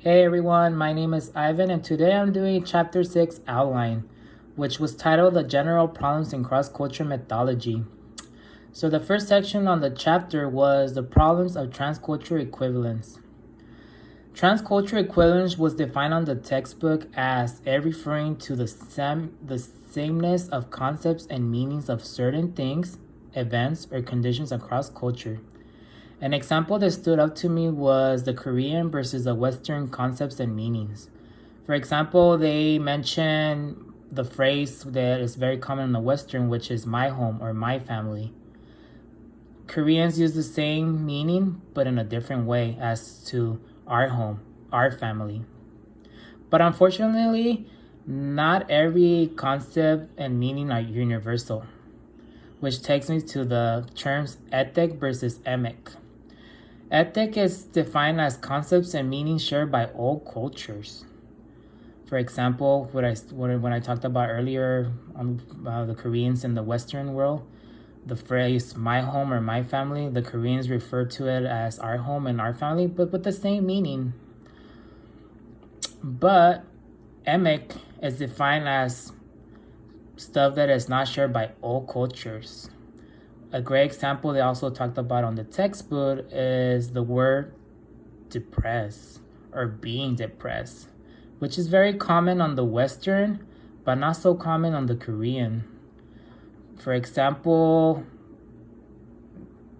Hey everyone, my name is Ivan and today I'm doing Chapter 6 Outline, which was titled The General Problems in Cross-Culture Methodology. So the first section on the chapter was the problems of transcultural equivalence. Transcultural equivalence was defined on the textbook as referring to the sameness of concepts and meanings of certain things, events, or conditions across culture. An example that stood up to me was the Korean versus the Western concepts and meanings. For example, they mention the phrase that is very common in the Western, which is my home or my family. Koreans use the same meaning, but in a different way as to our home, our family. But unfortunately, not every concept and meaning are universal, which takes me to the terms ethic versus emic. Ethic is defined as concepts and meanings shared by all cultures. For example, when I talked about earlier on the Koreans in the Western world, the phrase my home or my family, the Koreans refer to it as our home and our family, but with the same meaning. But emic is defined as stuff that is not shared by all cultures. A great example they also talked about on the textbook is the word depressed or being depressed, which is very common on the Western, but not so common on the Korean. For example,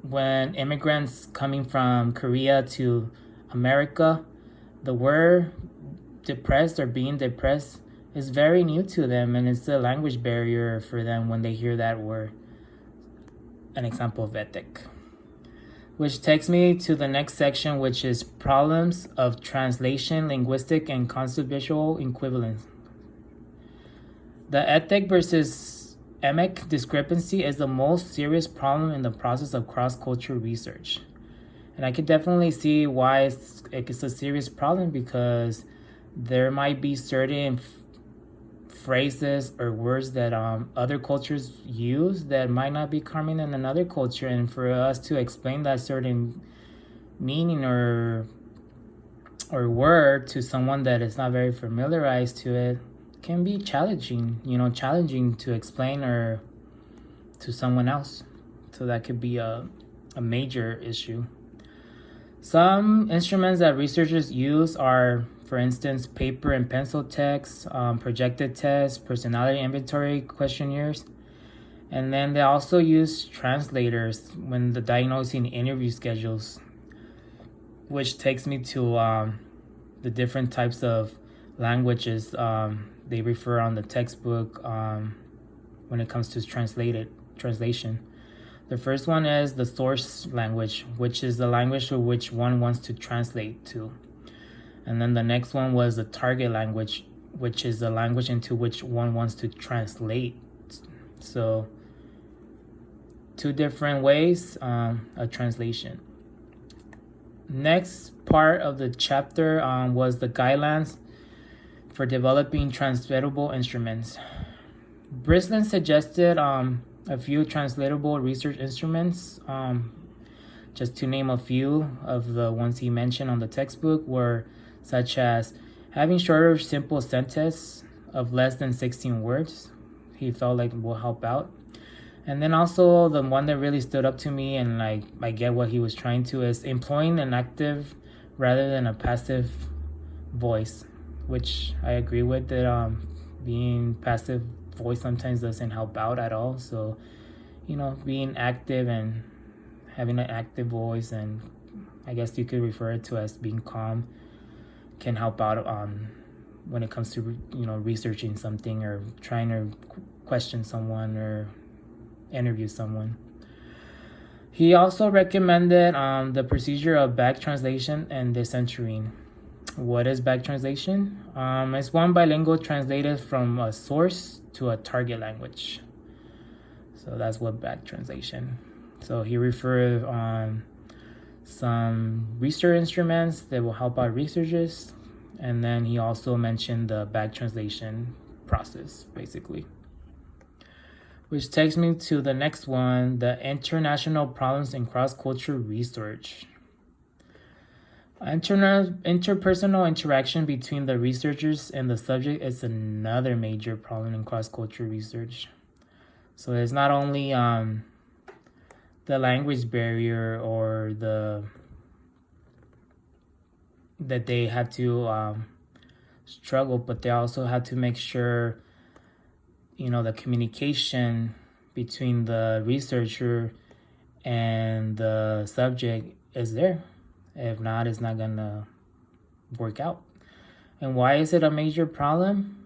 when immigrants coming from Korea to America, the word depressed or being depressed is very new to them, and it's a language barrier for them when they hear that word. An example of ethic. Which takes me to the next section, which is problems of translation, linguistic, and conceptual equivalence. The ethic versus emic discrepancy is the most serious problem in the process of cross-cultural research. And I could definitely see why it's a serious problem, because there might be certain phrases or words that other cultures use that might not be common in another culture, and for us to explain that certain meaning or word to someone that is not very familiarized to it can be challenging to explain or to someone else. So that could be a major issue. Some instruments that researchers use are, for instance, paper and pencil tests, projected tests, personality inventory questionnaires. And then they also use translators when the diagnosing interview schedules, which takes me to the different types of languages they refer on the textbook when it comes to translation. The first one is the source language, which is the language to which one wants to translate to. And then the next one was the target language, which is the language into which one wants to translate. So, two different ways of translation. Next part of the chapter was the guidelines for developing translatable instruments. Brislin suggested a few translatable research instruments. Just to name a few of the ones he mentioned on the textbook were such as having shorter, simple sentences of less than 16 words. He felt like will help out. And then also the one that really stood up to me, and I get what he was trying to, is employing an active rather than a passive voice, which I agree with, that being passive voice sometimes doesn't help out at all. So, being active and having an active voice, and I guess you could refer it to as being calm, can help out when it comes to researching something or trying to question someone or interview someone. He also recommended the procedure of back translation and decentering. What is back translation? It's one bilingual translated from a source to a target language. So that's what back translation. So he referred on some research instruments that will help out researchers, and then he also mentioned the back translation process, basically. Which takes me to the next one, the international problems in cross-cultural research. Interpersonal interaction between the researchers and the subject is another major problem in cross-cultural research. So it's not only the language barrier or that they have to struggle, but they also have to make sure the communication between the researcher and the subject is there. If not, it's not gonna work out. And why is it a major problem?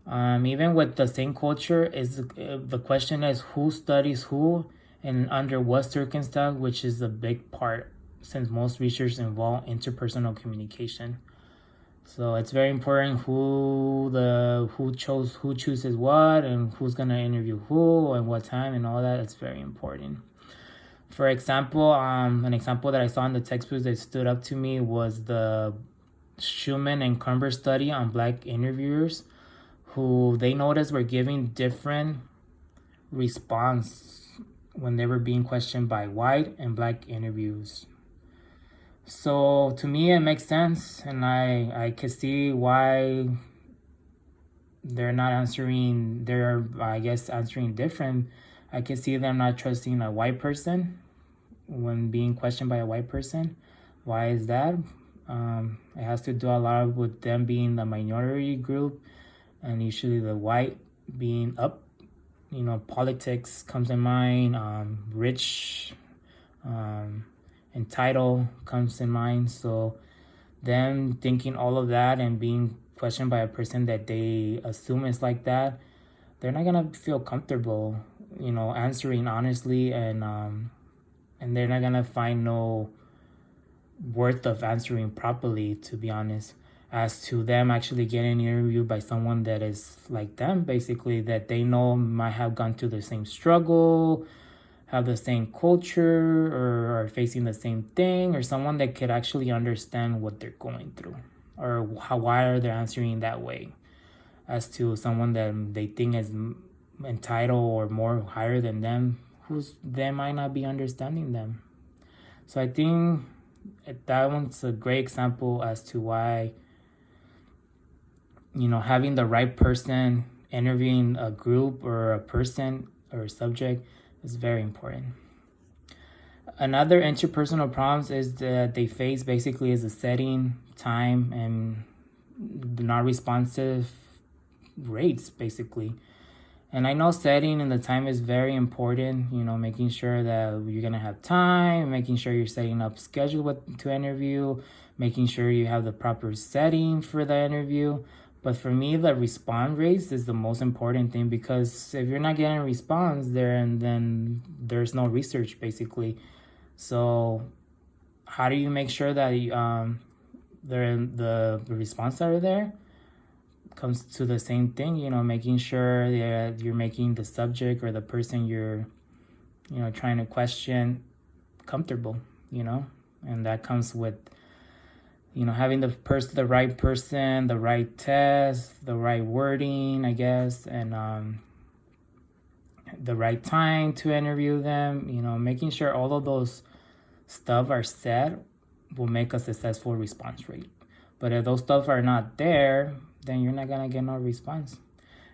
Even with the same culture, the question is who studies who and under what circumstance, which is a big part since most research involve interpersonal communication. So it's very important who chooses what and who's gonna interview who and what time and all that. It's very important. For example, an example that I saw in the textbooks that stood up to me was the Schumann and Crumber study on Black interviewers, who they noticed were giving different response when they were being questioned by white and Black interviews. So to me, it makes sense, and I can see why they're not answering. They're, I guess, answering different. I can see them not trusting a white person when being questioned by a white person. Why is that? It has to do a lot with them being the minority group, and usually the white being up. Politics comes in mind. Rich. And title comes in mind. So them thinking all of that and being questioned by a person that they assume is like that, they're not gonna feel comfortable, answering honestly, and they're not gonna find no worth of answering properly, to be honest, as to them actually getting interviewed by someone that is like them, basically, that they know might have gone through the same struggle, have the same culture, or are facing the same thing, or someone that could actually understand what they're going through, or why are they answering that way, as to someone that they think is entitled or more higher than them, they might not be understanding them. So I think that one's a great example as to why having the right person interviewing a group or a person or a subject is very important. Another interpersonal problems is that they face basically is the setting, time, and not responsive rates, basically. And I know setting and the time is very important, making sure that you're going to have time, making sure you're setting up schedule to interview, making sure you have the proper setting for the interview. But for me, the response rates is the most important thing, because if you're not getting a response there, and then there's no research, basically. So how do you make sure that the response that are there comes to the same thing, making sure that you're making the subject or the person you're trying to question comfortable, and that comes with having the right person, the right test, the right wording, I guess, and the right time to interview them. Making sure all of those stuff are set will make a successful response rate. But if those stuff are not there, then you're not gonna get no response.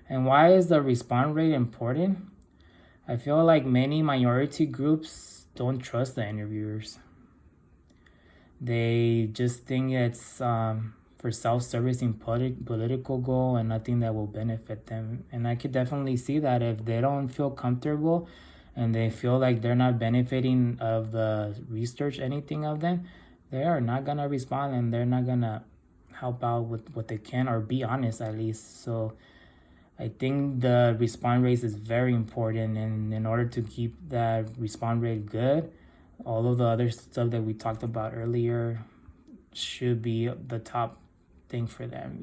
And why is the response rate important? I feel like many minority groups don't trust the interviewers. They just think it's for self-servicing political goal and nothing that will benefit them. And I could definitely see that if they don't feel comfortable and they feel like they're not benefiting of the research, anything of them, they are not gonna respond, and they're not gonna help out with what they can, or be honest at least. So I think the response rate is very important, and in order to keep that response rate good, all of the other stuff that we talked about earlier should be the top thing for them,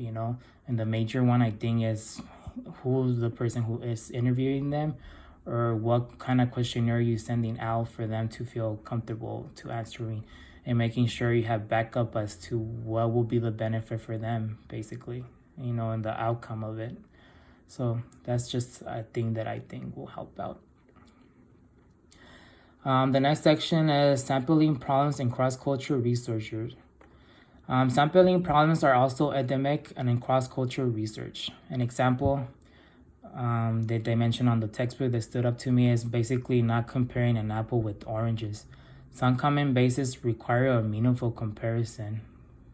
And the major one, I think, is who's the person who is interviewing them, or what kind of questionnaire you sending out for them to feel comfortable to answering, and making sure you have backup as to what will be the benefit for them, basically, and the outcome of it. So that's just a thing that I think will help out. The next section is sampling problems in cross-cultural researchers. Sampling problems are also endemic and in cross-cultural research. An example that they mentioned on the textbook that stood up to me is basically not comparing an apple with oranges. Some common bases require a meaningful comparison.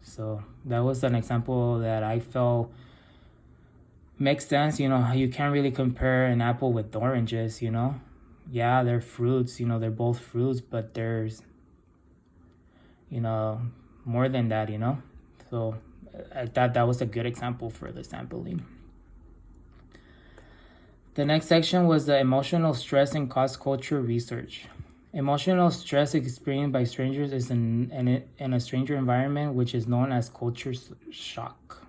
So that was an example that I felt makes sense. You can't really compare an apple with oranges. Yeah, they're fruits, they're both fruits, but there's more than that. So I thought that was a good example for the sampling. The next section was the emotional stress and cross-cultural research. Emotional stress experienced by strangers is in a stranger environment, which is known as culture shock.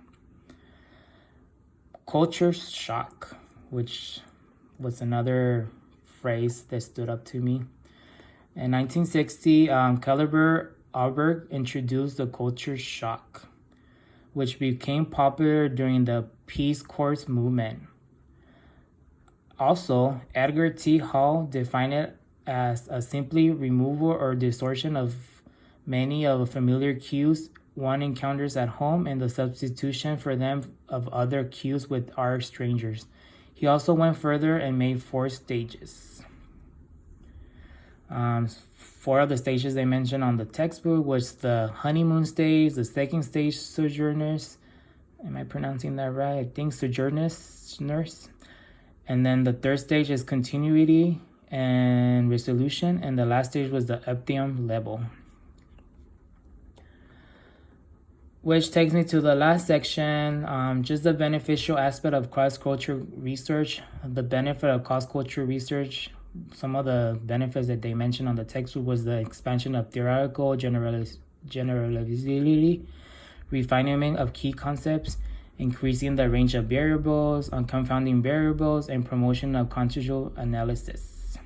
Culture shock, which was another phrase that stood up to me. In 1960, Alberg introduced the culture shock, which became popular during the Peace Corps movement. Also, Edgar T. Hall defined it as a simply removal or distortion of many of the familiar cues one encounters at home and the substitution for them of other cues with our strangers. He also went further and made 4 stages. 4 of the stages they mentioned on the textbook was the honeymoon stage, the second stage sojourners. Am I pronouncing that right? I think sojourners. And then the third stage is continuity and resolution. And the last stage was the optimum level. Which takes me to the last section, just the beneficial aspect of cross-cultural research. The benefit of cross-cultural research, some of the benefits that they mentioned on the textbook was the expansion of theoretical generalizability, refinement of key concepts, increasing the range of variables, unconfounding variables, and promotion of contextual analysis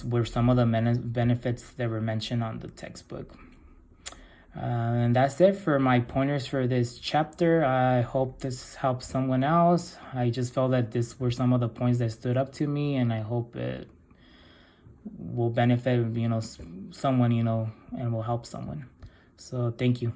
were some of the benefits that were mentioned on the textbook. And that's it for my pointers for this chapter. I hope this helps someone else. I just felt that these were some of the points that stood up to me, and I hope it will benefit, someone, and will help someone. So thank you.